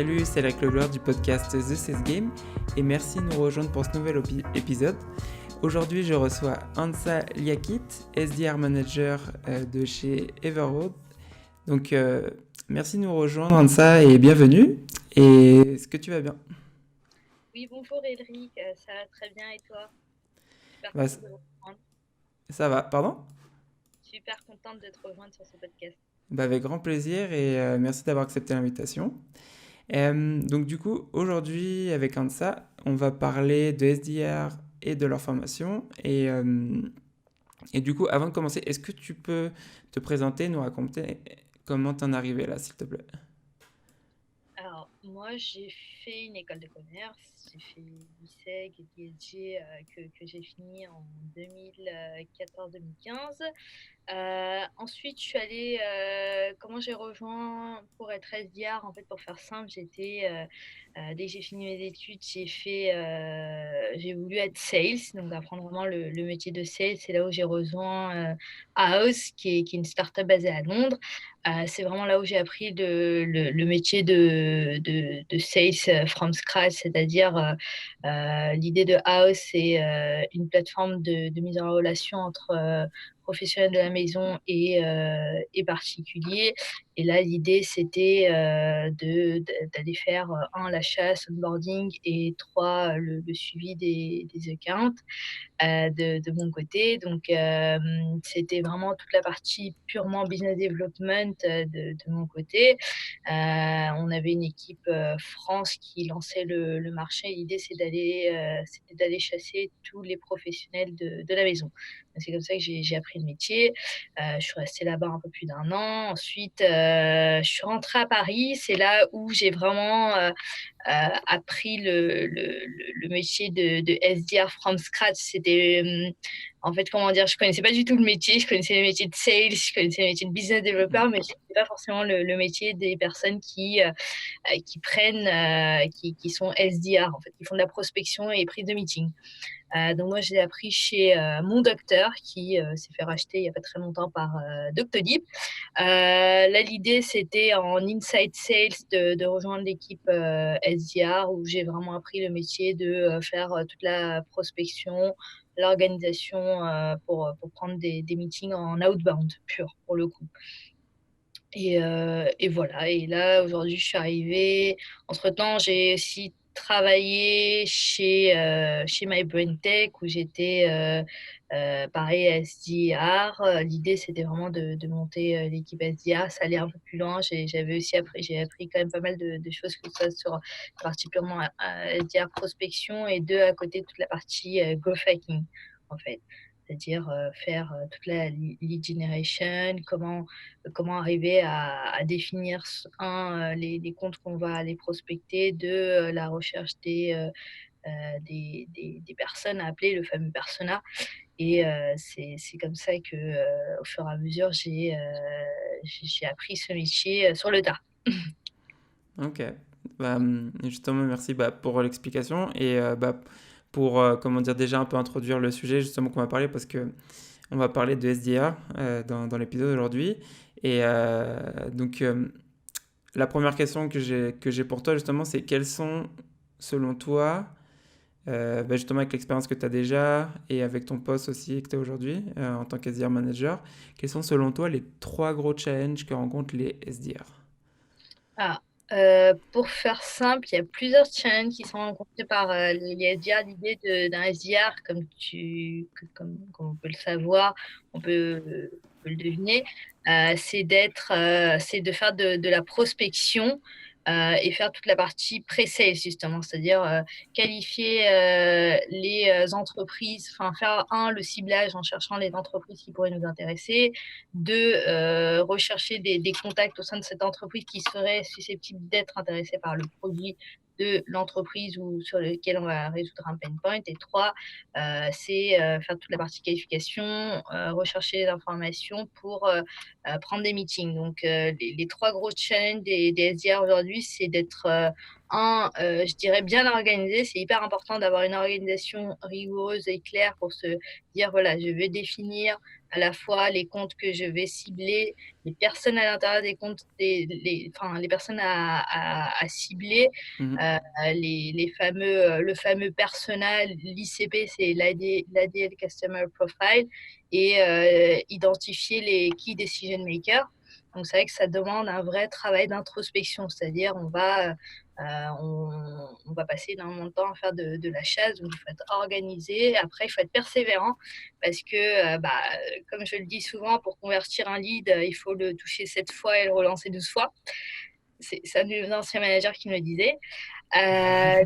Salut, c'est la Claude du podcast The Sales Game et merci de nous rejoindre pour ce nouvel épisode. Aujourd'hui, je reçois Hansa Liakit, SDR Manager de chez Everroad. Donc, merci de nous rejoindre Hansa et bienvenue. Et est-ce que tu vas bien? Oui, bonjour Elric, ça va très bien et toi? Super Bah, contente de te rejoindre. ça va, pardon? Super contente de te rejoindre sur ce podcast. Bah, avec grand plaisir et merci d'avoir accepté l'invitation. Donc du coup, aujourd'hui, avec Hansa, on va parler de SDR et de leur formation. Et du coup, avant de commencer, est-ce que tu peux te présenter, nous raconter comment t'en es arrivé là, s'il te plaît? Alors, moi, j'ai fait une école de commerce, j'ai fait l'ISEG et l'ISG que j'ai fini en 2014-2015. Ensuite, je suis allée, comment j'ai rejoint pour être SDR, en fait, pour faire simple, dès que j'ai fini mes études, j'ai voulu être sales, donc apprendre vraiment le métier de sales. C'est là où j'ai rejoint House, qui est une startup basée à Londres. C'est vraiment là où j'ai appris le métier de sales from scratch, c'est-à-dire l'idée de House, c'est une plateforme de mise en relation entre professionnels de la maison et particuliers. Et là, l'idée, c'était d'aller faire, un, la chasse, onboarding, et trois, le suivi des accounts de mon côté. Donc, c'était vraiment toute la partie purement business development de mon côté. On avait une équipe France qui lançait le marché. L'idée, c'était d'aller chasser tous les professionnels de la maison. C'est comme ça que j'ai appris le métier. Je suis restée là-bas un peu plus d'un an. Ensuite, je suis rentrée à Paris. C'est là où j'ai vraiment appris le métier de SDR from scratch. En fait, comment dire, je connaissais pas du tout le métier. Je connaissais le métier de sales, je connaissais le métier de business developer, mais je connaissais pas forcément le métier des personnes qui sont SDR, en fait, qui font de la prospection et prise de meeting. Donc moi, j'ai appris chez mon docteur qui s'est fait racheter il n'y a pas très longtemps par Doctolib. Là, l'idée, c'était en inside sales de rejoindre l'équipe SDR, où j'ai vraiment appris le métier de faire toute la prospection, l'organisation pour prendre des meetings en outbound pur, pour le coup. Et voilà. Et là, aujourd'hui, je suis arrivée. Entre-temps, j'ai aussi travaillé chez My Brain Tech, où j'étais pareil SDR. L'idée, c'était vraiment de monter l'équipe SDR. Ça allait un peu plus loin. J'ai appris quand même pas mal de choses, que ce soit sur la partie purement SDR prospection, et à côté, toute la partie growth hacking, en fait. C'est-à-dire faire toute la lead generation, comment arriver à définir, les comptes qu'on va aller prospecter, la recherche des personnes à appeler, le fameux persona. Et c'est comme ça que, au fur et à mesure, j'ai appris ce métier sur le tas. Ok. Bah, justement, merci pour l'explication et pour comment dire déjà un peu introduire le sujet justement qu'on va parler parce que on va parler de SDR dans l'épisode aujourd'hui. Et la première question que j'ai pour toi, justement, c'est quels sont, selon toi, justement avec l'expérience que tu as déjà et avec ton poste aussi que tu as aujourd'hui en tant qu'SDR manager, quels sont, selon toi, les trois gros challenges que rencontrent les SDR? Ah, pour faire simple, il y a plusieurs challenges qui sont rencontrés par les SDR. L'idée d'un SDR, comme on peut le savoir, on peut le deviner, c'est de faire de la prospection et faire toute la partie pré-sales, justement, c'est-à-dire qualifier les entreprises, enfin faire le ciblage en cherchant les entreprises qui pourraient nous intéresser, deux, rechercher des contacts au sein de cette entreprise qui seraient susceptibles d'être intéressés par le produit de l'entreprise ou sur lequel on va résoudre un pain point. Et trois, c'est faire toute la partie qualification, rechercher les informations pour prendre des meetings. Donc, les trois gros challenges des SDR aujourd'hui, c'est d'être je dirais bien organisé. C'est hyper important d'avoir une organisation rigoureuse et claire pour se dire, voilà, je vais définir à la fois les comptes que je vais cibler, les personnes à l'intérieur des comptes, enfin, les personnes à cibler, Mhm. le fameux persona, l'ICP, c'est l'Ideal Customer Profile, et identifier les Key Decision Makers. Donc, c'est vrai que ça demande un vrai travail d'introspection, c'est-à-dire on va passer énormément de temps à faire de la chasse, donc il faut être organisé. Après, il faut être persévérant parce que, comme je le dis souvent, pour convertir un lead, il faut le toucher 7 fois et le relancer 12 fois. C'est un de mes anciens managers qui me le disait. Euh,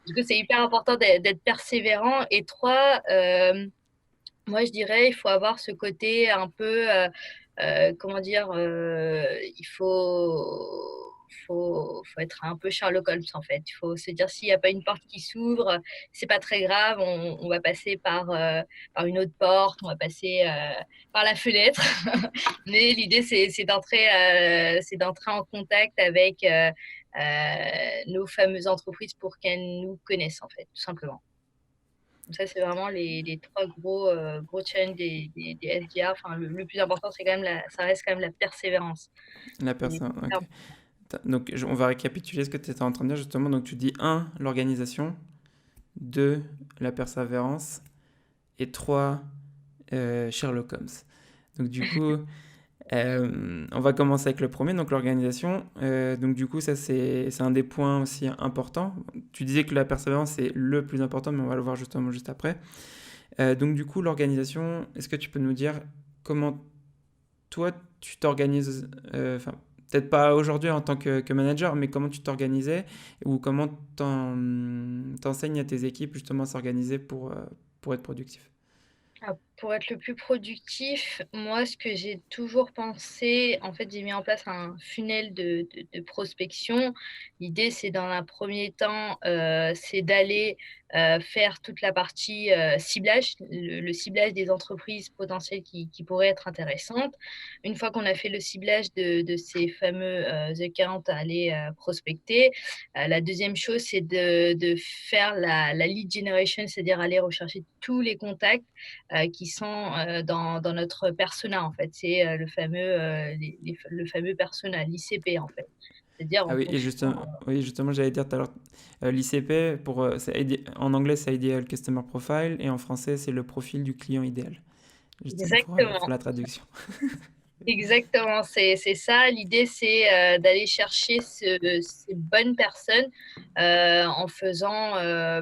du coup, c'est hyper important d'être persévérant. Et trois, moi, je dirais, il faut avoir ce côté un peu, comment dire, faut être un peu Sherlock Holmes, en fait. Il faut se dire, s'il n'y a pas une porte qui s'ouvre, c'est pas très grave, on va passer par une autre porte, on va passer par la fenêtre. Mais l'idée, c'est d'entrer en contact avec nos fameuses entreprises pour qu'elles nous connaissent, en fait, tout simplement. Donc ça, c'est vraiment les 3 gros challenges des SDR. Enfin, le plus important, c'est quand même ça reste quand même la persévérance. La C'est personne, hyper ok. Donc, on va récapituler ce que tu étais en train de dire justement. Donc, tu dis un, l'organisation, 2, la persévérance, et 3, Sherlock Holmes. Donc, du coup, on va commencer avec le premier, donc l'organisation. Donc, du coup, ça, c'est un des points aussi importants. Tu disais que la persévérance, c'est le plus important, mais on va le voir justement juste après. Donc, du coup, l'organisation, est-ce que tu peux nous dire comment toi, tu t'organises, enfin, peut-être pas aujourd'hui en tant que manager, mais comment tu t'organisais ou comment t'enseignes à tes équipes justement à s'organiser pour être productif? Ah, pour être le plus productif, moi, ce que j'ai toujours pensé, en fait, j'ai mis en place un funnel de prospection. L'idée, c'est dans un premier temps, c'est d'aller faire toute la partie ciblage, le ciblage des entreprises potentielles qui pourraient être intéressantes. Une fois qu'on a fait le ciblage de ces fameux accounts à aller prospecter, la deuxième chose, c'est de faire la lead generation, c'est-à-dire aller rechercher tous les contacts qui sont dans notre persona, en fait. C'est le fameux persona, l'ICP, en fait. C'est-à-dire Ah en oui, et fonction. justement, oui, justement j'allais dire tout à l'heure, l'ICP, en anglais c'est Ideal Customer Profile et en français c'est le profil du client idéal, justement pour Exactement. la traduction. Exactement, c'est ça. L'idée, c'est d'aller chercher ces bonnes personnes en faisant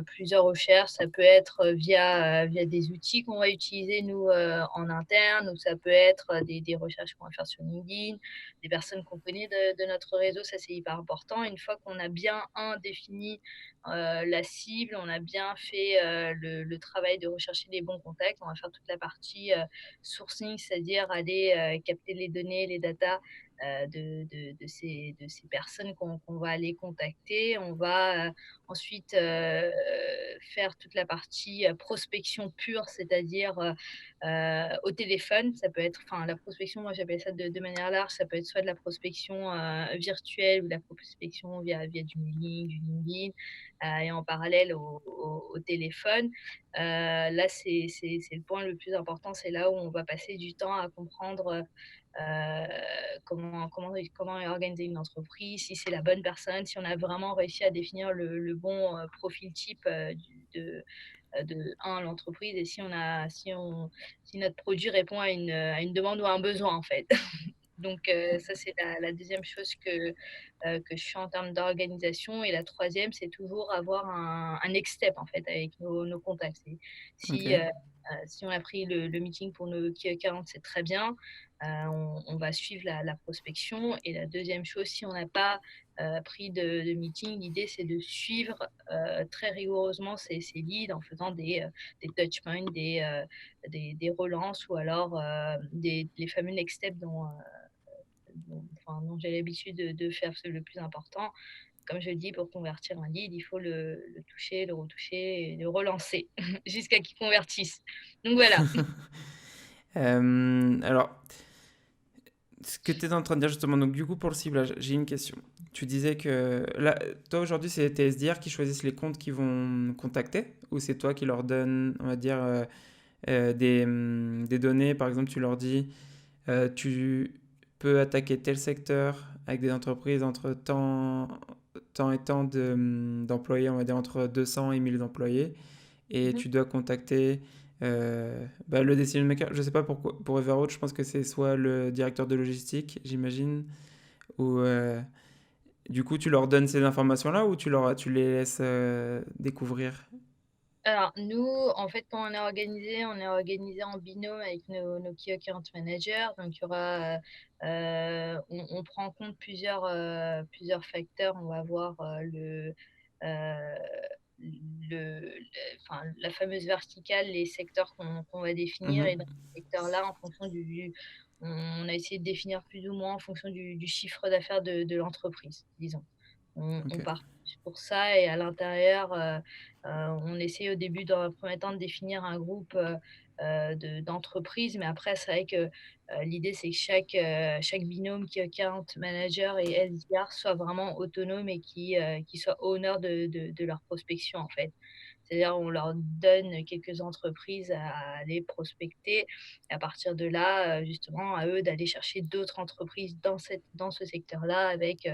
plusieurs recherches. Ça peut être via des outils qu'on va utiliser, nous, en interne, ou ça peut être des recherches qu'on va faire sur LinkedIn, des personnes qu'on connaît de notre réseau. Ça, c'est hyper important. Une fois qu'on a bien, défini la cible, on a bien fait le travail de rechercher les bons contacts, on va faire toute la partie sourcing, c'est-à-dire aller capter les données, les datas de ces personnes qu'on va aller contacter. On va ensuite faire toute la partie prospection pure, c'est-à-dire au téléphone. Ça peut être, enfin, la prospection, moi j'appelle ça de manière large, ça peut être soit de la prospection virtuelle ou de la prospection via du mailing, du LinkedIn, et en parallèle au téléphone. Là, c'est le point le plus important. C'est là où on va passer du temps à comprendre comment organiser une entreprise, si c'est la bonne personne, si on a vraiment réussi à définir le bon profil type de l'entreprise, et si notre produit répond à une demande ou à un besoin, en fait. Donc, ça, c'est la deuxième chose que je fais en termes d'organisation. Et la troisième, c'est toujours avoir un next step, en fait, avec nos contacts. Ok. Si on a pris le meeting pour nos key accounts, c'est très bien. On va suivre la prospection. Et la deuxième chose, si on n'a pas pris de meeting, l'idée, c'est de suivre très rigoureusement ces leads en faisant des touch points, des relances, ou alors les fameux next steps dont j'ai l'habitude de faire. C'est le plus important. Comme je dis, pour convertir un lead, il faut le toucher, le retoucher et le relancer jusqu'à qu'il convertisse. Donc voilà. Alors, ce que tu étais en train de dire justement, donc du coup pour le ciblage, j'ai une question. Tu disais que là, toi aujourd'hui, c'est tes SDR qui choisissent les comptes qu'ils vont contacter ou c'est toi qui leur donnes, on va dire, des données. Par exemple, tu leur dis, tu peux attaquer tel secteur avec des entreprises entre tant et tant d'employés, on va dire entre 200 et 1000 employés, et Mhm. tu dois contacter le decision maker. Je sais pas pourquoi, pour Everoad, je pense que c'est soit le directeur de logistique, j'imagine, ou du coup tu leur donnes ces informations-là ou tu les laisses découvrir. Alors, nous, en fait, quand on est organisé en binôme avec nos key account managers. Donc, il y aura, on prend en compte plusieurs facteurs. On va voir euh, enfin, la fameuse verticale, les secteurs qu'on va définir. Et Mhm. dans ces secteurs-là, en fonction on a essayé de définir plus ou moins en fonction du chiffre d'affaires de l'entreprise, disons. On Ok. part plus pour ça et à l'intérieur, on essaie au début, dans un premier temps, de définir un groupe d'entreprises, mais après, c'est vrai que l'idée, c'est que chaque binôme qui account manager et SDR soit vraiment autonome et qui soit owner de leur prospection, en fait. C'est-à-dire, on leur donne quelques entreprises à aller prospecter. Et à partir de là, justement, à eux d'aller chercher d'autres entreprises dans ce secteur-là avec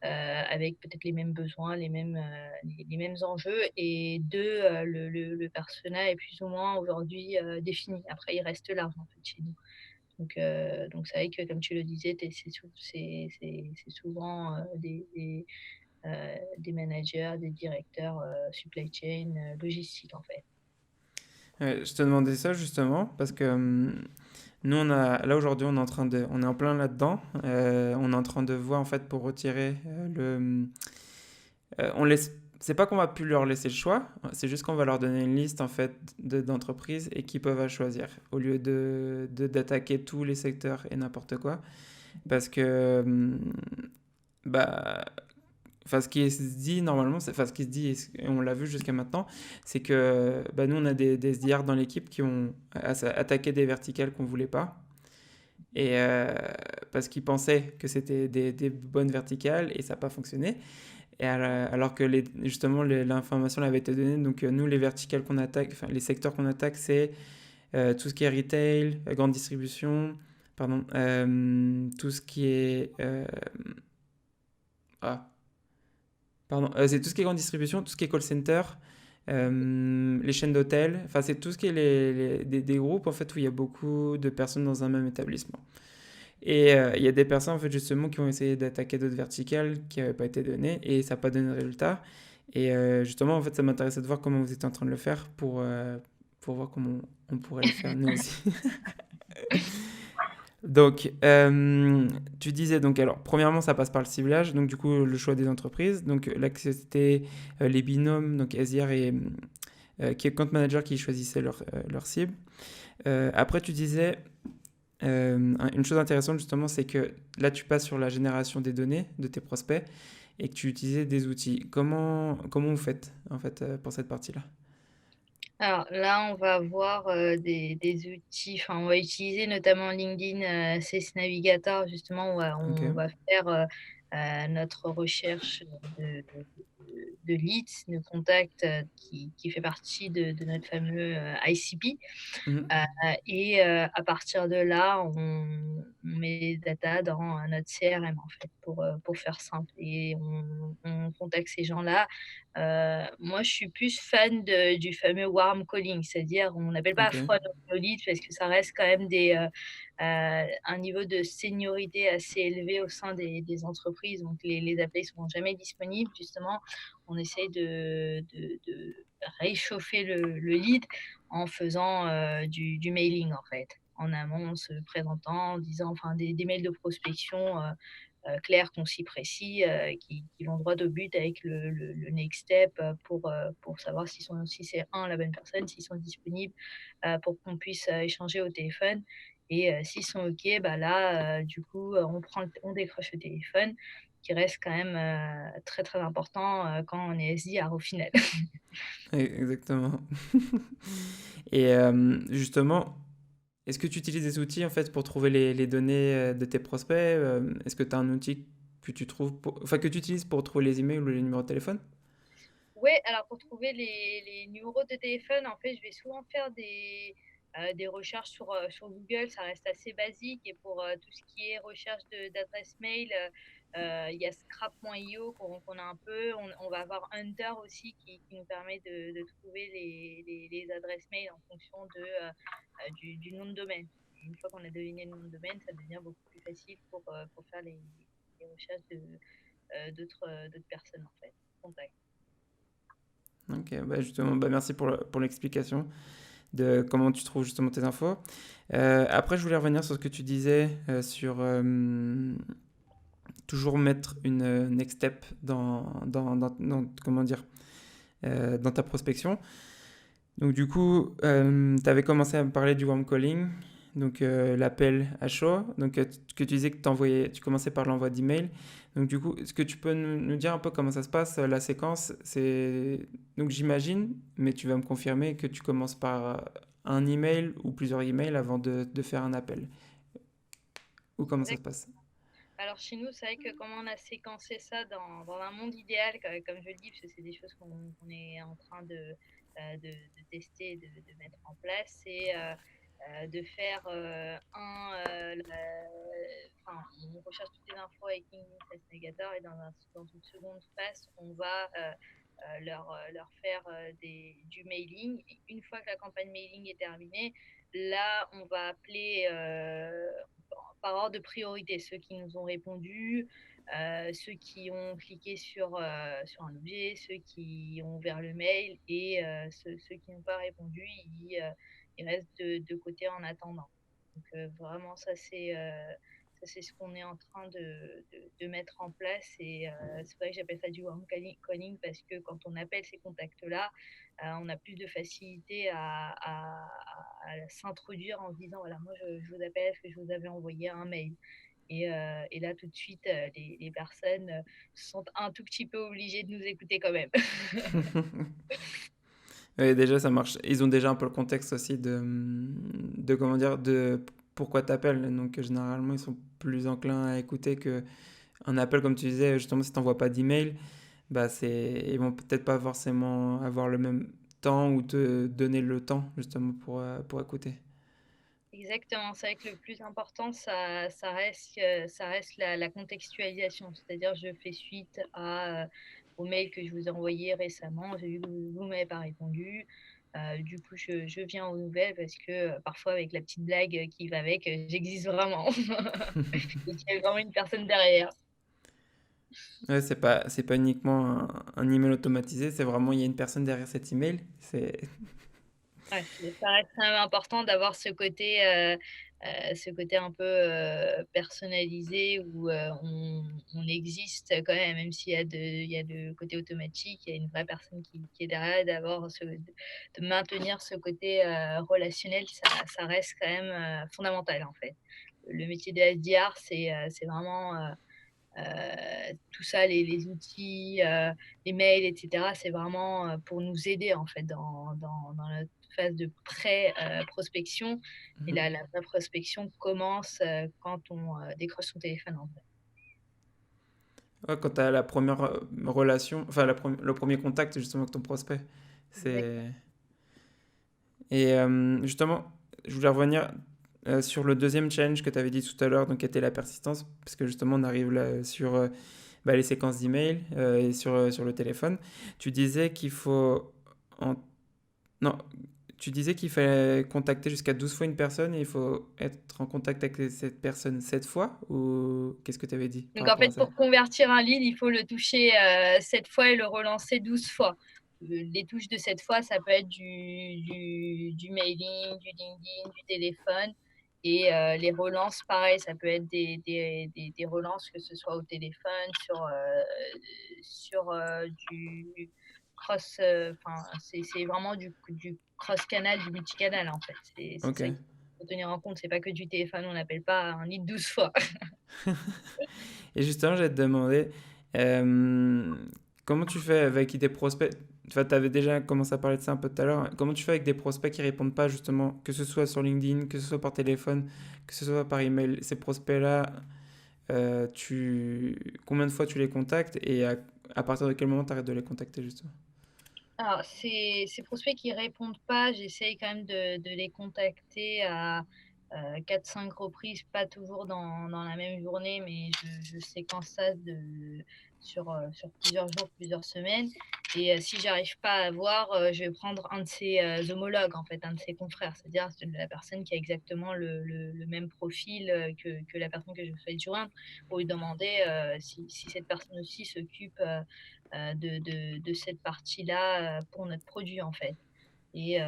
peut-être les mêmes besoins, les mêmes enjeux. Et deux, le persona est plus ou moins aujourd'hui défini. Après, il reste large en fait chez nous. Donc c'est vrai que comme tu le disais, c'est souvent des managers, des directeurs supply chain, logistique en fait. Ouais, je te demandais ça justement parce que nous, là aujourd'hui, on est en plein là-dedans. On est en train de voir en fait pour retirer on laisse, c'est pas qu'on va plus leur laisser le choix, c'est juste qu'on va leur donner une liste en fait d'entreprises et qui peuvent à choisir au lieu d'attaquer tous les secteurs et n'importe quoi. Parce que bah, enfin, ce qui se dit normalement, enfin, ce qui se dit, et on l'a vu jusqu'à maintenant, c'est que bah, nous, on a des SDR dans l'équipe qui ont attaqué des verticales qu'on voulait pas. Et parce qu'ils pensaient que c'était des bonnes verticales et ça n'a pas fonctionné. Et alors que justement, l'information avait été donnée. Donc, nous, les verticales qu'on attaque, enfin, les secteurs qu'on attaque, c'est tout ce qui est retail, grande distribution, pardon, tout ce qui est. Ah, Pardon, c'est tout ce qui est grande distribution, tout ce qui est call center, les chaînes d'hôtels, enfin c'est tout ce qui est des groupes en fait où il y a beaucoup de personnes dans un même établissement. Et il y a des personnes en fait justement qui ont essayé d'attaquer d'autres verticales qui n'avaient pas été données et ça n'a pas donné de résultat. Et justement en fait ça m'intéressait de voir comment vous étiez en train de le faire pour voir comment on pourrait le faire nous aussi. Donc, tu disais, donc, alors, premièrement, ça passe par le ciblage, donc, du coup, le choix des entreprises. Donc, là, c'était les binômes, donc SDR et qui est compte manager qui choisissaient leur cible. Après, tu disais, une chose intéressante, justement, c'est que là, tu passes sur la génération des données de tes prospects et que tu utilisais des outils. Comment vous faites, en fait, pour cette partie-là? Alors là, on va avoir des outils, enfin, on va utiliser notamment LinkedIn Sales Navigator, justement, où Ok. on va faire notre recherche de leads, de contacts qui fait partie de notre fameux ICP. Mhm. Et à partir de là, on met les data dans notre CRM, en fait, pour faire simple et on contacte ces gens-là. Moi, je suis plus fan du fameux warm calling, c'est-à-dire on n'appelle pas Ok. front of lead parce que ça reste quand même un niveau de seniorité assez élevé au sein des entreprises, donc les appels sont jamais disponibles. Justement, on essaye de réchauffer le lead en faisant du mailing en fait. En amont, en se présentant, en disant enfin des mails de prospection clairs, concis, précis, qui vont droit au but avec le next step pour savoir si c'est la bonne personne, s'ils sont disponibles pour qu'on puisse échanger au téléphone. Et s'ils sont OK, bah là, du coup, on décroche le téléphone, qui reste quand même très très important quand on est SDR au final. Exactement. Et justement, est-ce que tu utilises des outils en fait pour trouver les données de tes prospects? Est-ce que tu as un outil que tu trouves enfin, que tu utilises pour trouver les emails ou les numéros de téléphone? Ouais, alors pour trouver les numéros de téléphone, en fait, je vais souvent faire des recherches sur Google, ça reste assez basique et pour, tout ce qui est recherche d'adresse mail, il y a scrap.io qu'on a un peu. On va avoir Hunter aussi qui nous permet de trouver les adresses mail en fonction du nom de domaine. Une fois qu'on a deviné le nom de domaine, ça devient beaucoup plus facile pour faire les recherches d'autres personnes, en fait, contacts. Ok, bah justement, bah merci pour l'explication de comment tu trouves justement tes infos. Après, je voulais revenir sur ce que tu disais sur toujours mettre une next step comment dire, dans ta prospection. Donc du coup, tu avais commencé à me parler du warm calling, donc l'appel à chaud, donc que tu disais que tu commençais par l'envoi d'email. Donc du coup, est-ce que tu peux nous dire un peu comment ça se passe, la séquence? Donc j'imagine, mais tu vas me confirmer que tu commences par un email ou plusieurs emails avant de faire un appel. Ou comment ça se passe? Alors chez nous, c'est vrai que comment on a séquencé ça dans un monde idéal, comme je le dis, parce que c'est des choses qu'on est en train de tester, de mettre en place, c'est de faire enfin, on recherche toutes les infos avec LinkedIn Sales Navigator et dans une seconde phase, on va leur faire du mailing. Et une fois que la campagne mailing est terminée, là, on va appeler par ordre de priorité ceux qui nous ont répondu, ceux qui ont cliqué sur un objet, ceux qui ont ouvert le mail et ceux qui n'ont pas répondu, ils restent de côté en attendant. Donc vraiment, ça c'est ce qu'on est en train de mettre en place et c'est vrai que j'appelle ça du warm calling parce que quand on appelle ces contacts-là, on a plus de facilité à s'introduire en se disant voilà, moi je vous appelle parce que je vous avais envoyé un mail. Et là, tout de suite, les personnes se sentent un tout petit peu obligées de nous écouter quand même. Ouais, déjà, ça marche. Ils ont déjà un peu le contexte aussi de comment dire, de pourquoi t'appelles. Donc, généralement, ils sont plus enclins à écouter que un appel, comme tu disais, justement, si t'envoies pas d'email, bah, ils vont peut-être pas forcément avoir le même temps ou te donner le temps, justement, pour écouter. Exactement, c'est vrai que le plus important, ça reste la contextualisation. C'est-à-dire, je fais suite au mail que je vous ai envoyé récemment. J'ai vu que vous ne m'avez pas répondu. Du coup, je viens aux nouvelles parce que parfois, avec la petite blague qui va avec, j'existe vraiment. Et qu'il y a vraiment une personne derrière. Ouais, c'est pas uniquement un email automatisé, c'est vraiment, il y a une personne derrière cet email. Ouais, ça reste quand même important d'avoir ce côté un peu, personnalisé où, on existe quand même, même s'il y a il y a le côté automatique, il y a une vraie personne qui est derrière, de maintenir ce côté, relationnel, ça reste quand même, fondamental, en fait. Le métier de SDR, c'est vraiment, tout ça, les outils, les mails et cetera, c'est vraiment, pour nous aider en fait dans notre phase de prospection et Mhm. la vraie prospection commence, quand on, décroche son téléphone en fait. Ouais, quand tu as la première relation, enfin le premier contact justement avec ton prospect. Exactement. C'est... Et justement, je voulais revenir sur le deuxième challenge que tu avais dit tout à l'heure, donc qui était la persistance, parce que justement on arrive là sur bah, les séquences d'emails et sur le téléphone. Tu disais qu'il faut... en- Non, tu disais qu'il fallait contacter jusqu'à 12 fois une personne et il faut être en contact avec cette personne 7 fois, ou qu'est-ce que tu avais dit par Donc en rapport à fait, ça? pour convertir un lead, il faut le toucher, 7 fois et le relancer 12 fois. Les touches de 7 fois, ça peut être du mailing, du LinkedIn, du téléphone et les relances, pareil, ça peut être des relances, que ce soit au téléphone, du cross, enfin, c'est vraiment du cross canal, du multicanal, en fait. C'est Ok. ça qu'il faut tenir en compte. C'est pas que du téléphone, on n'appelle pas un lead 12 fois. Et justement, j'allais te demander, comment tu fais avec tes prospects? enfin, tu avais déjà commencé à parler de ça un peu tout à l'heure. Comment tu fais avec des prospects qui répondent pas justement, que ce soit sur LinkedIn, que ce soit par téléphone, que ce soit par email? Ces prospects-là, combien de fois tu les contactes et à partir de quel moment tu arrêtes de les contacter justement? Alors, ces prospects qui répondent pas, j'essaye quand même de les contacter à 4-5 reprises, pas toujours dans la même journée, mais je séquence ça sur plusieurs jours, plusieurs semaines. Et si j'arrive pas à voir, je vais prendre un de ses homologues, en fait, un de ses confrères, c'est-à-dire la personne qui a exactement le même profil que la personne que je souhaite joindre, pour lui demander si cette personne aussi s'occupe de cette partie-là pour notre produit en fait. Et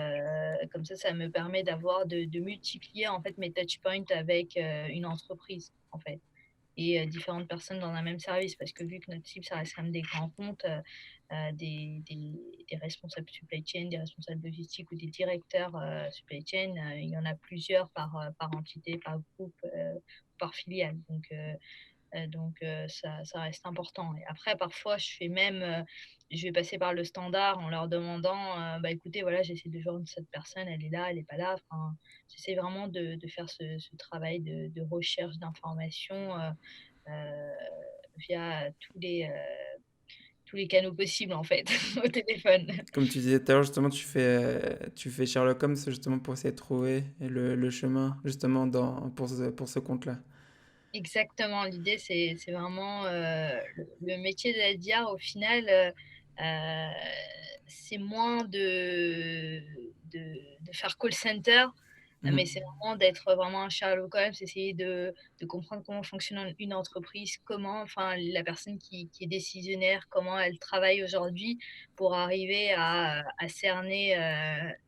comme ça me permet de multiplier en fait mes touch points avec une entreprise en fait et différentes personnes dans un même service parce que vu que notre cible ça reste quand même des grands comptes, des responsables supply chain, des responsables logistiques ou des directeurs supply chain, il y en a plusieurs par entité, par groupe, par filiale. Donc ça reste important et après parfois je vais passer par le standard en leur demandant, «Bah, écoutez, voilà, j'essaie de joindre cette personne, elle est là, elle est pas là». Enfin, j'essaie vraiment de faire ce travail de recherche d'informations, heu, via tous les canaux possibles, en fait, au téléphone. Comme tu disais tout à l'heure, justement, tu fais Sherlock Holmes justement pour essayer de trouver le chemin justement pour ce compte-là. Exactement, l'idée c'est vraiment, le métier de SDR au final, heu, c'est moins de faire call center, mais Mhm. c'est vraiment d'être vraiment un Sherlock Holmes, essayer de comprendre comment fonctionne une entreprise, comment enfin la personne qui est décisionnaire, comment elle travaille aujourd'hui pour arriver à cerner,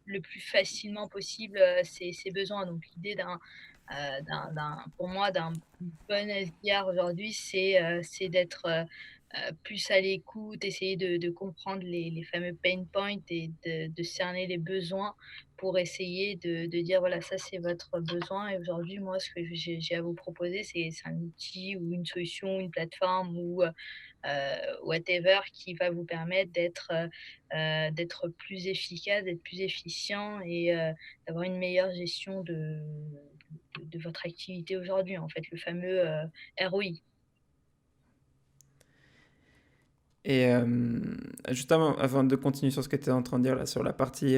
le plus facilement possible, ses besoins. Donc l'idée pour moi d'un bon SDR aujourd'hui, c'est d'être, plus à l'écoute, essayer de comprendre les fameux pain points et de cerner les besoins pour essayer de dire: «Voilà, ça c'est votre besoin et aujourd'hui moi ce que j'ai à vous proposer c'est un outil ou une solution, une plateforme ou, whatever qui va vous permettre d'être plus efficace, d'être plus efficient et d'avoir une meilleure gestion de votre activité aujourd'hui», en fait, le fameux, ROI. Et justement, avant de continuer sur ce que tu es en train de dire là, sur la partie,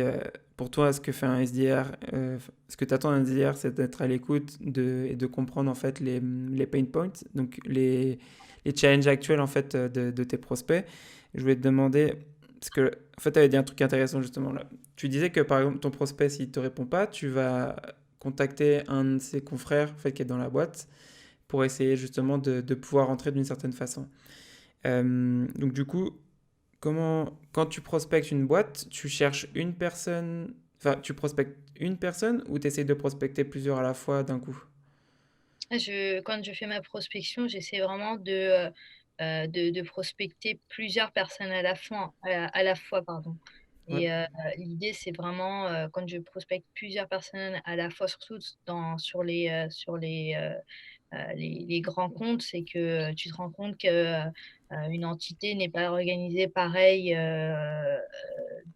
pour toi, ce que fait un SDR, ce que tu attends d'un SDR, c'est d'être à l'écoute et de comprendre en fait les pain points, donc les challenges actuels en fait de tes prospects. Je voulais te demander, parce que en fait, tu avais dit un truc intéressant justement là. Tu disais que par exemple, ton prospect, s'il ne te répond pas, tu vas contacter un de ses confrères en fait, qui est dans la boîte pour essayer justement de pouvoir entrer d'une certaine façon. Donc du coup, quand tu prospectes une boîte, tu cherches une personne, enfin tu prospectes une personne ou tu essaies de prospecter plusieurs à la fois d'un coup? Quand je fais ma prospection, j'essaie vraiment de prospecter plusieurs personnes à la fois, pardon. Ouais. Et l'idée, c'est vraiment, quand je prospecte plusieurs personnes à la fois, surtout sur les grands comptes, c'est que tu te rends compte que, une entité n'est pas organisée pareil,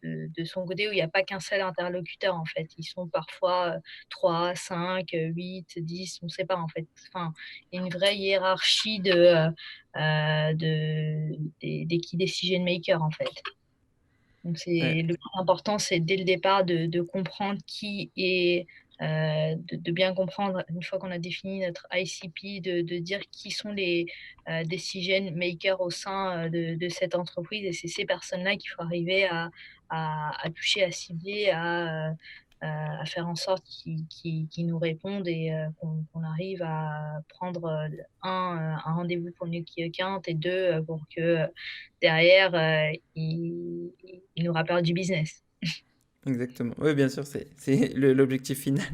de son côté où il y a pas qu'un seul interlocuteur, en fait. Ils sont parfois, 3, 5, 8, 10, on ne sait pas, en fait. Enfin, il y a une vraie hiérarchie des key decision makers, en fait. Donc Ouais, c'est le plus important, c'est dès le départ de comprendre qui est, de bien comprendre une fois qu'on a défini notre ICP, de dire qui sont les, decision makers au sein, de cette entreprise et c'est ces personnes-là qu'il faut arriver à toucher, à cibler, à faire en sorte qu'ils nous répondent et qu'on arrive à prendre, un rendez-vous pour une key account et 2 pour que, derrière, il nous rapporte du business. exactement. Oui, bien sûr, c'est l'objectif final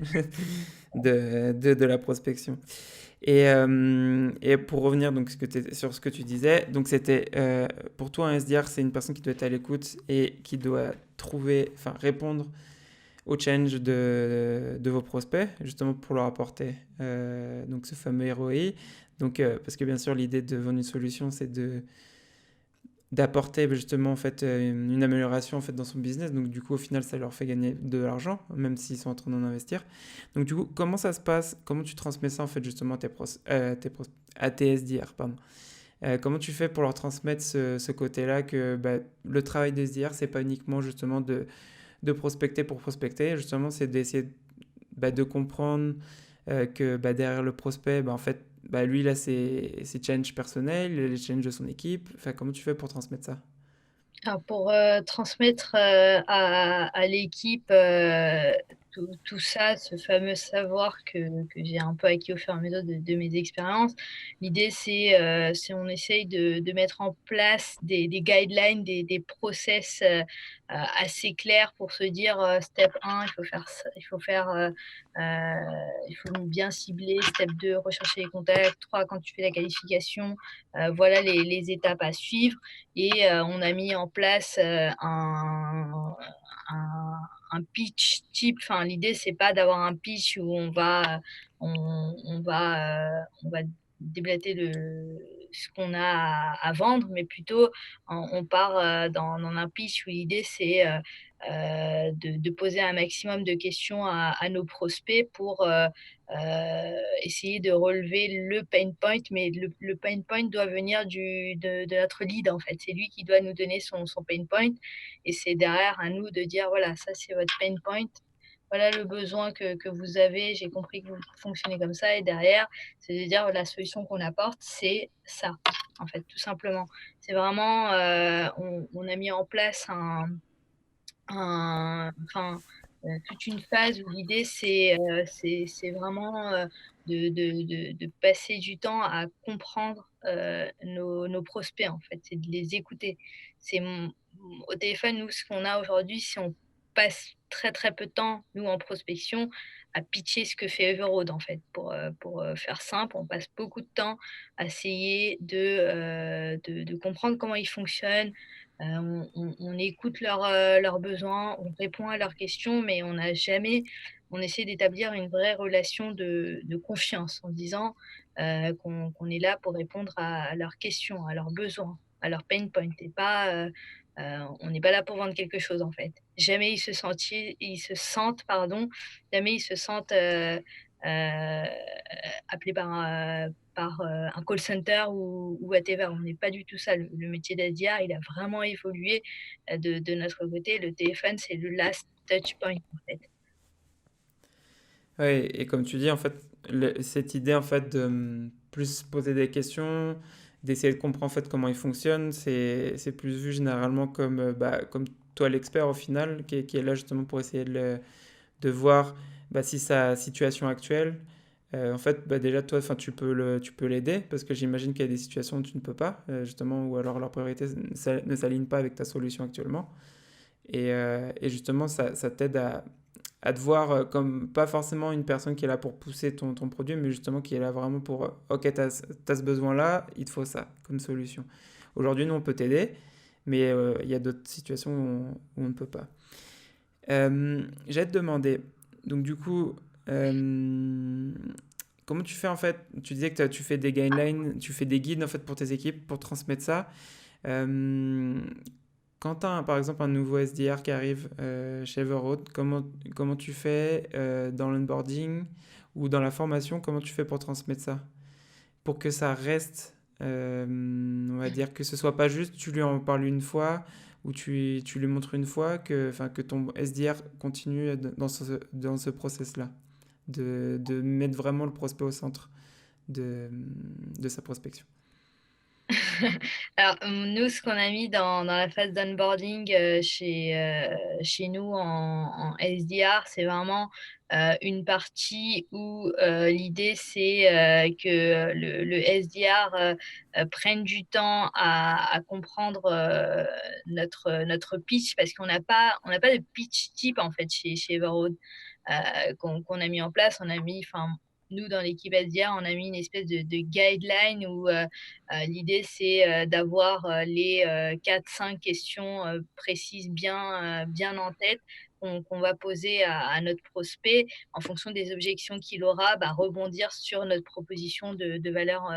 de la prospection. Et pour revenir donc sur ce que tu disais, donc c'était pour toi un SDR, c'est une personne qui doit être à l'écoute et qui doit trouver, enfin répondre au challenge de vos prospects, justement pour leur apporter donc ce fameux ROI. Donc, parce que bien sûr, l'idée de vendre une solution, c'est d'apporter justement en fait une amélioration en fait dans son business. Donc du coup au final ça leur fait gagner de l'argent même s'ils sont en train d'en investir. Donc du coup comment ça se passe? Comment tu transmets ça en fait justement à tes SDR, pardon. Comment tu fais pour leur transmettre ce côté-là que bah, le travail des SDR c'est pas uniquement justement de prospecter pour prospecter, justement c'est d'essayer bah, de comprendre que bah, derrière le prospect, bah, en fait, bah, lui, il a ses challenges personnels, les challenges de son équipe. Enfin, comment tu fais pour transmettre ça? Alors pour transmettre à l'équipe tout ça, ce fameux savoir que j'ai un peu acquis au fur et à mesure de mes expériences, l'idée c'est on essaye de mettre en place des guidelines, des process assez clairs pour se dire step 1, il faut faire ça, il faut bien cibler, step 2, rechercher les contacts, 3, quand tu fais la qualification, voilà les étapes à suivre. Et on a mis en place un, un pitch type. Enfin, l'idée, c'est pas d'avoir un pitch où on va déblater ce qu'on a à vendre, mais plutôt on part dans un pitch où l'idée, c'est de poser un maximum de questions à nos prospects pour essayer de relever le pain point, mais le pain point doit venir de notre lead, en fait. C'est lui qui doit nous donner son pain point et c'est derrière à nous de dire: «Voilà, ça, c'est votre pain point. Voilà le besoin que vous avez. J'ai compris que vous fonctionnez comme ça» et derrière, c'est de dire: «La solution qu'on apporte, c'est ça», en fait, tout simplement. C'est vraiment, on a mis en place enfin, toute une phase où l'idée c'est vraiment, de passer du temps à comprendre, nos prospects, en fait. C'est de les écouter. C'est mon Au téléphone, nous, ce qu'on a aujourd'hui, c'est on passe très, très peu de temps, nous, en prospection, à pitcher ce que fait Everroad, en fait. Pour faire simple, on passe beaucoup de temps à essayer de comprendre comment ils fonctionnent. On écoute leurs besoins, on répond à leurs questions, mais on essaie d'établir une vraie relation de confiance en disant, qu'on est là pour répondre à leurs questions, à leurs besoins, à leurs pain points et pas, on n'est pas là pour vendre quelque chose, en fait. Jamais ils se sentent, pardon, jamais ils se sentent, appelés par un call center ou whatever. On n'est pas du tout ça. Le métier d'SDR, il a vraiment évolué de notre côté. Le téléphone, c'est le last touch point, en fait. Ouais, et comme tu dis, en fait, cette idée en fait de plus poser des questions, d'essayer de comprendre en fait comment ils fonctionnent, c'est plus vu généralement comme, bah, comme toi l'expert au final, qui est là justement pour essayer de voir bah, si sa situation actuelle, en fait, bah, déjà toi, enfin, tu peux l'aider parce que j'imagine qu'il y a des situations où tu ne peux pas, justement, ou alors leurs priorités ne s'alignent pas avec ta solution actuellement. Et justement, ça t'aide à te voir comme pas forcément une personne qui est là pour pousser ton produit, mais justement qui est là vraiment pour, ok, tu as ce besoin-là, il te faut ça comme solution. Aujourd'hui, nous, on peut t'aider, mais il y a d'autres situations où on ne peut pas. J'allais te demander, donc du coup, euh, comment tu fais en fait? Tu disais que tu fais des guidelines, tu fais des guides en fait pour tes équipes pour transmettre ça. Euh, Quand tu as par exemple un nouveau SDR qui arrive chez Everroad, comment tu fais dans l'onboarding ou dans la formation, comment tu fais pour transmettre ça? Pour que ça reste, on va dire que ce soit pas juste tu lui en parles une fois ou tu lui montres une fois, enfin, que ton SDR continue dans ce process-là, de mettre vraiment le prospect au centre de sa prospection. Alors, nous, ce qu'on a mis dans la phase d'onboarding chez nous en SDR, c'est vraiment une partie où l'idée, c'est que le SDR prenne du temps à comprendre notre pitch, parce on n'a pas de pitch type, en fait, chez Everroad qu'on a mis en place. On a mis, enfin, nous, dans l'équipe SDR, on a mis une espèce de guideline où l'idée, c'est d'avoir les 4-5 questions précises bien en tête qu'on va poser à notre prospect. En fonction des objections qu'il aura, bah, rebondir sur notre proposition de valeur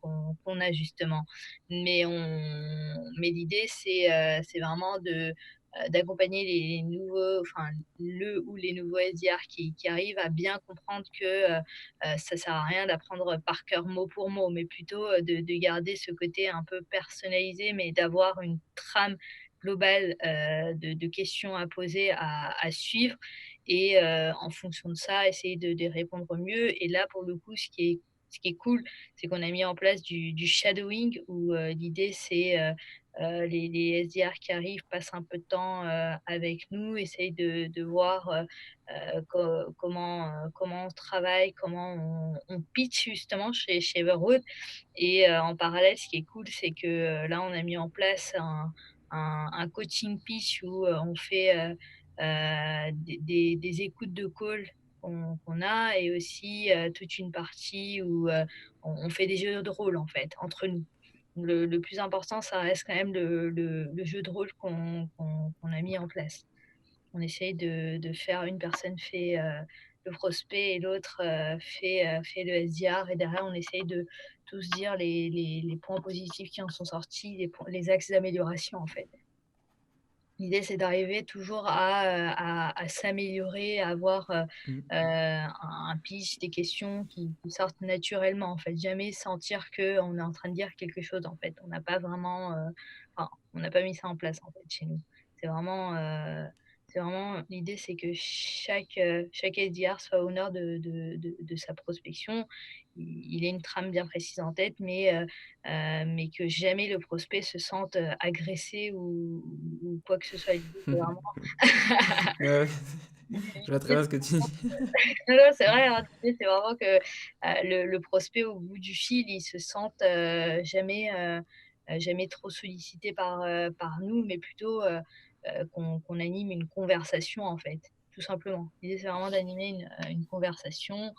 qu'on a justement. Mais l'idée, c'est vraiment d'accompagner les nouveaux, enfin le ou les nouveaux SDR qui arrivent à bien comprendre que ça sert à rien d'apprendre par cœur mot pour mot, mais plutôt de garder ce côté un peu personnalisé, mais d'avoir une trame globale de questions à poser, à suivre et en fonction de ça, essayer de répondre au mieux. Et là, pour le coup, ce qui est cool, c'est qu'on a mis en place du shadowing où l'idée, c'est les SDR qui arrivent passent un peu de temps avec nous, essayent de voir comment on travaille, comment on pitch justement chez Everwood. Et en parallèle, ce qui est cool, c'est que là, on a mis en place un coaching pitch où on fait des écoutes de call qu'on a et aussi toute une partie où on fait des jeux de rôle en fait, entre nous. Le plus important, ça reste quand même le jeu de rôle qu'on a mis en place. On essaye de faire une personne fait le prospect et l'autre fait le SDR et derrière on essaye de tous dire les points positifs qui en sont sortis, les axes d'amélioration en fait. L'idée, c'est d'arriver toujours à s'améliorer, à avoir, Mm. un pitch, des questions qui sortent naturellement, en fait. Jamais sentir qu'on est en train de dire quelque chose, en fait. On n'a pas vraiment, enfin, on n'a pas mis ça en place, en fait, chez nous. C'est vraiment, l'idée, c'est que chaque SDR soit honneur de sa prospection. Il ait une trame bien précise en tête, mais que jamais le prospect se sente, agressé ou quoi que ce soit. L'idée, c'est vraiment Ouais, ouais. Je vois très bien ce que tu dis. non, non, c'est vrai, hein, l'idée, c'est vraiment que, le prospect au bout du fil, il se sente, jamais trop sollicité par nous, mais plutôt, qu'on anime une conversation, en fait, tout simplement. L'idée, c'est vraiment d'animer une conversation,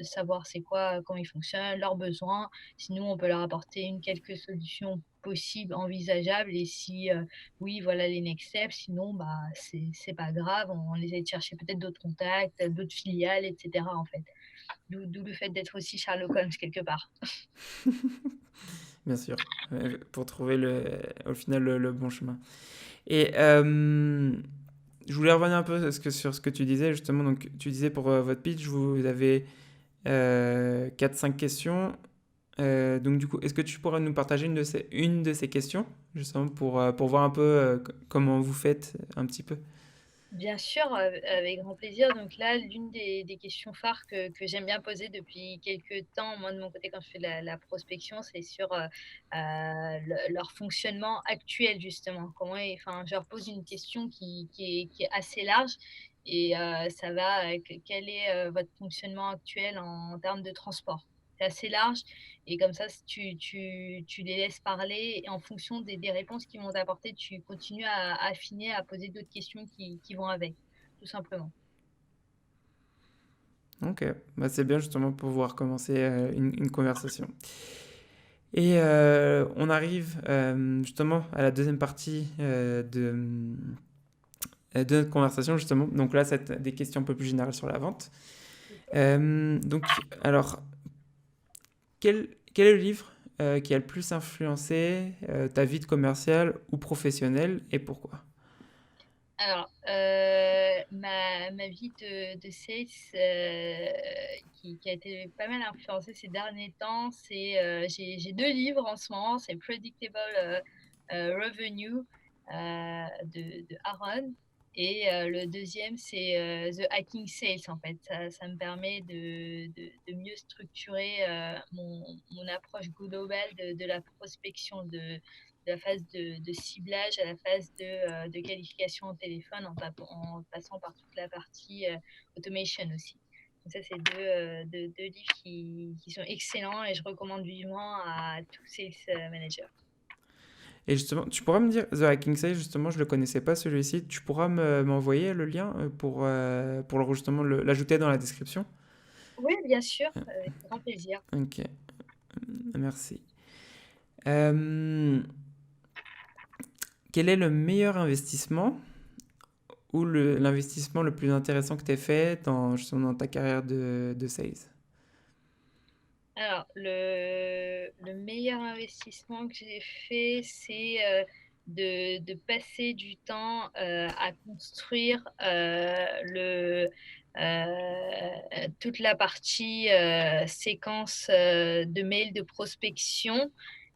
savoir c'est quoi, comment ils fonctionnent, leurs besoins. Sinon, on peut leur apporter quelques solutions possibles, envisageables et si, oui, voilà les next steps. Sinon, bah, c'est pas grave, on essaie de chercher peut-être d'autres contacts, d'autres filiales, et cetera, en fait. D'où le fait d'être aussi Sherlock Holmes quelque part. Bien sûr, pour trouver au final le bon chemin. Et je voulais revenir un peu sur ce que tu disais justement. Donc, tu disais pour votre pitch, vous avez 4-5 questions. Donc, du coup, est-ce que tu pourrais nous partager une de ces questions, justement, pour voir un peu comment vous faites un petit peu? Bien sûr, avec grand plaisir. Donc là, l'une des questions phares que j'aime bien poser depuis quelques temps, moi de mon côté, quand je fais la prospection, c'est sur leur fonctionnement actuel, justement. Enfin, je leur pose une question qui est assez large et ça va avec quel est votre fonctionnement actuel en termes de transport. C'est assez large et comme ça, si tu les laisses parler et en fonction des réponses qu'ils vont t'apporter, tu continues à affiner, à poser d'autres questions qui vont avec, tout simplement. Ok, bah, c'est bien justement pour pouvoir commencer une conversation. Et on arrive justement à la deuxième partie de notre conversation, justement. Donc là, c'est des questions un peu plus générales sur la vente. Donc, alors, quel est le livre qui a le plus influencé ta vie de commercial ou professionnelle et pourquoi? Alors, ma vie de sales, qui a été pas mal influencée ces derniers temps, j'ai 2 livres en ce moment, c'est Predictable, Revenue, de Aaron et le deuxième c'est, The Hacking Sales en fait. Ça me permet de mieux structurer, mon approche globale de la prospection, de la phase de ciblage à la phase de qualification au téléphone en passant par toute la partie automation aussi. Donc ça, c'est deux livres qui sont excellents et je recommande vivement à tous ces managers. Et justement, tu pourras me dire, The Hacking Sales, justement, je ne le connaissais pas celui-ci. Tu pourras m'envoyer le lien pour justement l'ajouter dans la description? Oui, bien sûr, avec grand plaisir. Ok, merci. Euh, Quel est le meilleur investissement ou l'investissement le plus intéressant que tu aies fait justement dans ta carrière de sales? Alors, le meilleur investissement que j'ai fait, c'est de passer du temps à construire toute la partie séquence de mails de prospection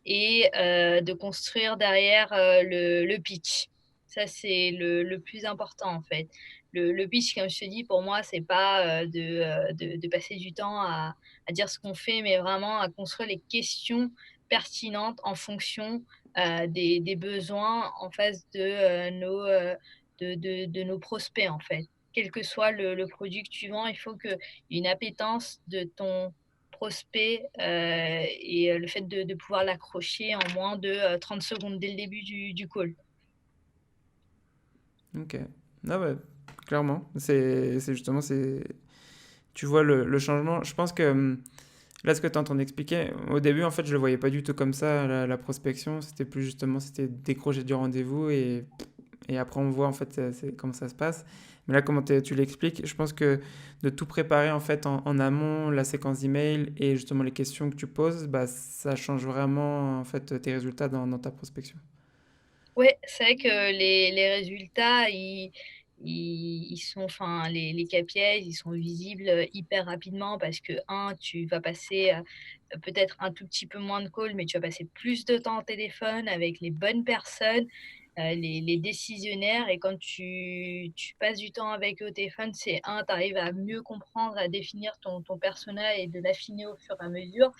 et de construire derrière le pitch. Ça, c'est le plus important en fait. Le pitch, comme je te dis, pour moi, c'est pas de passer du temps à dire ce qu'on fait, mais vraiment à construire les questions pertinentes en fonction des besoins en face de nos prospects, en fait. Quel que soit le produit que tu vends, il faut qu'il y ait une appétence de ton prospect et le fait de pouvoir l'accrocher en moins de 30 secondes dès le début du call. Ok. Ah ouais, clairement. C'est justement, tu vois le changement. Je pense que là, ce que tu es en train d'expliquer, au début, en fait, je le voyais pas du tout comme ça, la prospection. C'était plus justement, c'était décrocher du rendez-vous et après, on voit en fait comment ça se passe. Mais là, comment tu l'expliques, je pense que de tout préparer en fait en amont, la séquence d'email et justement les questions que tu poses, bah, ça change vraiment en fait tes résultats dans ta prospection. Ouais, c'est vrai que les résultats, ils sont enfin, les KPIs, ils sont visibles, hyper rapidement parce que tu vas passer, peut-être un tout petit peu moins de calls, mais tu vas passer plus de temps au téléphone avec les bonnes personnes, les décisionnaires et quand tu passes du temps avec eux au téléphone, c'est tu arrives à mieux comprendre, à définir ton persona et de l'affiner au fur et à mesure.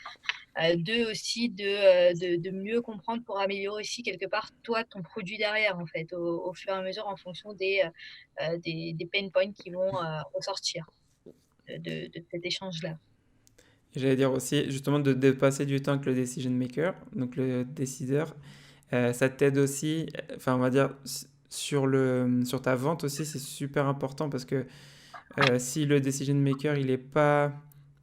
2 aussi de mieux comprendre pour améliorer aussi quelque part toi ton produit derrière en fait au fur et à mesure en fonction des pain points qui vont ressortir de cet échange-là. Et j'allais dire aussi justement de passer du temps avec le decision maker, donc le décideur. Ça t'aide aussi, enfin on va dire sur ta vente aussi, c'est super important parce que si le decision maker il est pas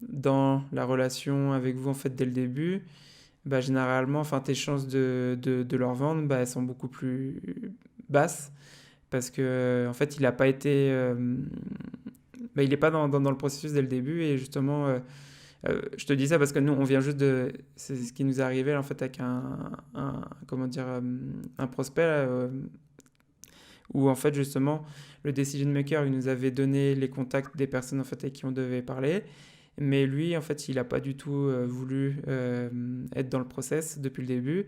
dans la relation avec vous en fait dès le début, bah, généralement, enfin, tes chances de leur vendre, bah, elles sont beaucoup plus basses parce que en fait, il n'a pas été, bah, il n'est pas dans le processus dès le début et justement, je te dis ça parce que nous, on vient juste c'est ce qui nous est arrivé en fait avec comment dire, un prospect là, où en fait justement le decision maker il nous avait donné les contacts des personnes en fait avec qui on devait parler, mais lui en fait il n'a pas du tout voulu être dans le process depuis le début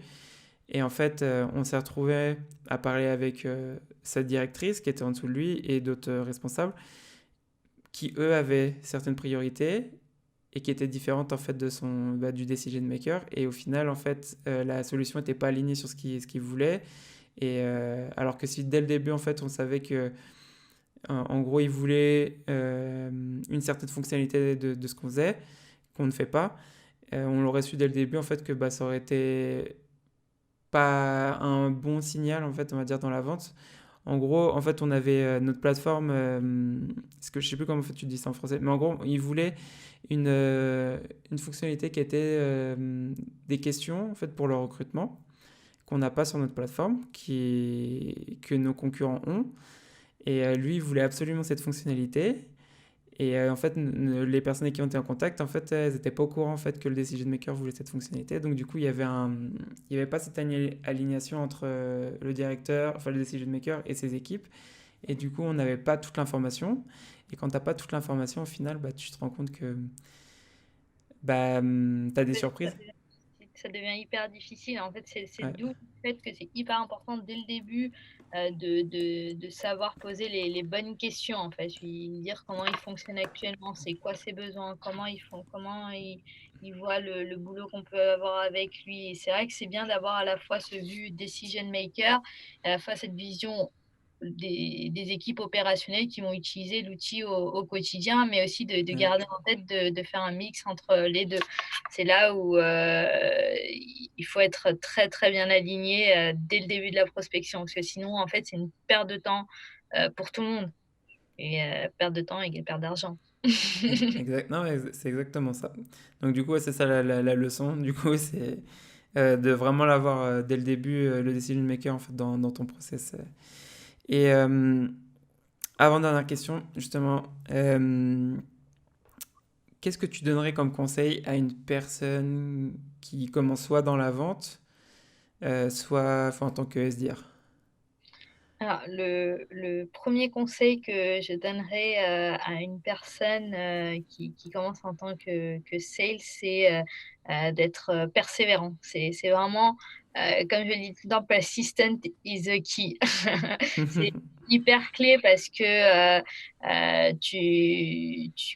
et en fait on s'est retrouvé à parler avec sa directrice qui était en dessous de lui et d'autres responsables qui eux avaient certaines priorités et qui étaient différentes en fait du decision maker et au final en fait la solution n'était pas alignée sur ce qu'il voulait et alors que si dès le début, en fait, on savait que, en gros, ils voulaient une certaine fonctionnalité de ce qu'on faisait, qu'on ne fait pas, on l'aurait su dès le début, en fait, que bah, ça aurait été pas un bon signal, en fait, on va dire, dans la vente. En gros, en fait, on avait notre plateforme, ce que je sais plus comment en fait, tu dis ça en français, mais en gros, ils voulaient une fonctionnalité qui était des questions, en fait, pour le recrutement qu'on n'a pas sur notre plateforme, que nos concurrents ont. Et lui, il voulait absolument cette fonctionnalité. Et en fait, les personnes avec qui on était en contact, en fait, elles n'étaient pas au courant en fait, que le decision maker voulait cette fonctionnalité. Donc du coup, il y avait pas cette alignation entre le directeur, enfin le decision maker et ses équipes. Et du coup, on n'avait pas toute l'information. Et quand tu n'as pas toute l'information, au final, bah, tu te rends compte que bah, tu as des Ouais, surprises. ça devient hyper difficile. En fait, c'est Ouais. d'où le fait que c'est hyper important dès le début de savoir poser les bonnes questions, en fait. Lui dire comment il fonctionne actuellement, c'est quoi ses besoins, comment ils font, comment il voit le boulot qu'on peut avoir avec lui. Et c'est vrai que c'est bien d'avoir à la fois ce vue decision maker, à la fois cette vision des équipes opérationnelles qui vont utiliser l'outil au quotidien, mais aussi de Ouais. garder en tête de faire un mix entre les deux. C'est là où il faut être très très bien aligné dès le début de la prospection, parce que sinon, en fait, c'est une perte de temps pour tout le monde. Et perte de temps égale perte d'argent. Non, mais c'est exactement ça. Donc du coup, ouais, c'est ça la leçon. Du coup, c'est de vraiment l'avoir dès le début, le decision maker en fait dans ton process. Et avant-dernière question, justement, qu'est-ce que tu donnerais comme conseil à une personne qui commence soit dans la vente, soit enfin, en tant que SDR? Alors, le premier conseil que je donnerais à une personne qui commence en tant que sales, c'est d'être persévérant. C'est vraiment, comme je le dis tout le temps, persistent is the key. C'est hyper clé parce que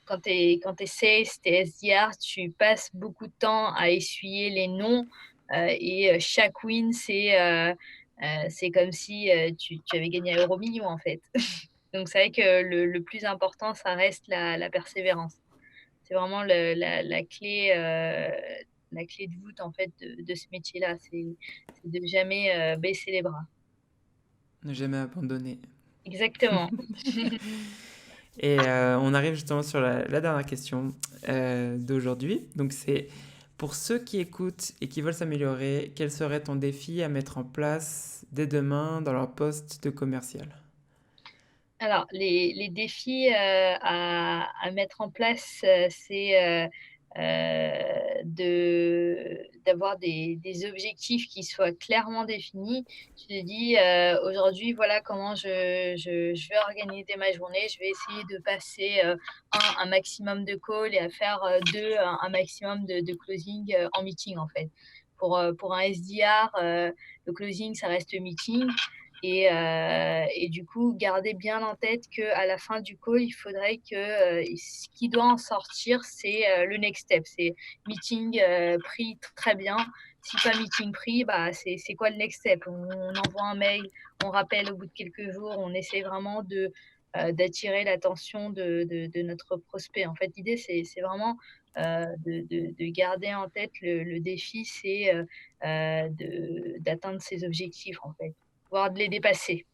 quand quand tu es sales, tu es SDR, tu passes beaucoup de temps à essuyer les non et chaque win, c'est comme si, tu avais gagné à Euro-Millions, en fait. Donc c'est vrai que le plus important, ça reste la persévérance. C'est vraiment la clé de voûte, en fait, de ce métier-là. C'est de jamais, baisser les bras. Ne jamais abandonner. Exactement. Et on arrive justement sur la dernière question d'aujourd'hui. Donc c'est pour ceux qui écoutent et qui veulent s'améliorer, quel serait ton défi à mettre en place dès demain dans leur poste de commercial? Alors, les défis, à mettre en place, c'est, d'avoir des objectifs qui soient clairement définis. Tu te dis, «Aujourd'hui, voilà comment je vais organiser ma journée. Je vais essayer de passer, un maximum de calls et à faire, 2, un maximum de closing, en meeting», en fait. Pour un SDR, le closing, ça reste le meeting. Et du coup, garder bien en tête qu'à la fin du call, il faudrait que, ce qui doit en sortir, c'est, le next step. C'est meeting, pris, très bien. Si pas meeting pris, bah, c'est quoi le next step? On envoie un mail, on rappelle au bout de quelques jours, on essaie vraiment d'attirer l'attention de notre prospect. En fait, l'idée, c'est vraiment, de garder en tête le défi, c'est, d'atteindre ses objectifs, en fait, voire de les dépasser.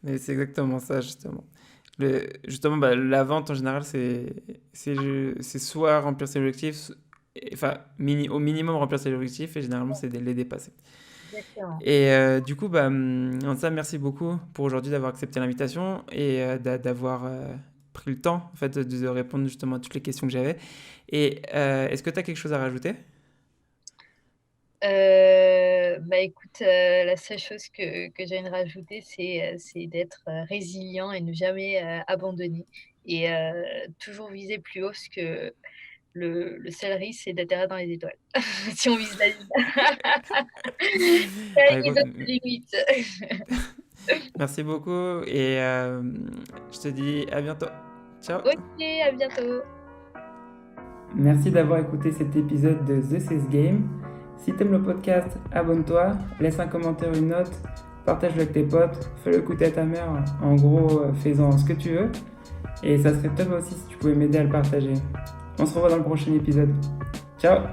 Mais c'est exactement ça, justement. Justement, bah, la vente en général, c'est soit remplir ses objectifs, enfin, au minimum remplir ses objectifs, et généralement, c'est de les dépasser. Exactement. Et du coup, bah, Ansa, merci beaucoup pour aujourd'hui d'avoir accepté l'invitation et d'avoir pris le temps en fait, de répondre justement à toutes les questions que j'avais. Et est-ce que tu as quelque chose à rajouter? Bah, écoute, la seule chose que j'ai à rajouter, c'est d'être, résilient et ne jamais, abandonner et toujours viser plus haut parce que le seul risque, c'est d'atterrir dans les étoiles. Si on vise la lune. Bah, Sky is écoute, the limit. merci beaucoup et je te dis à bientôt. Ciao! OK, à bientôt. Merci d'avoir écouté cet épisode de The Sales Game. Si t'aimes le podcast, abonne-toi, laisse un commentaire, une note, partage-le avec tes potes, fais-le écouter à ta mère. En gros, fais-en ce que tu veux. Et ça serait top aussi si tu pouvais m'aider à le partager. On se revoit dans le prochain épisode. Ciao!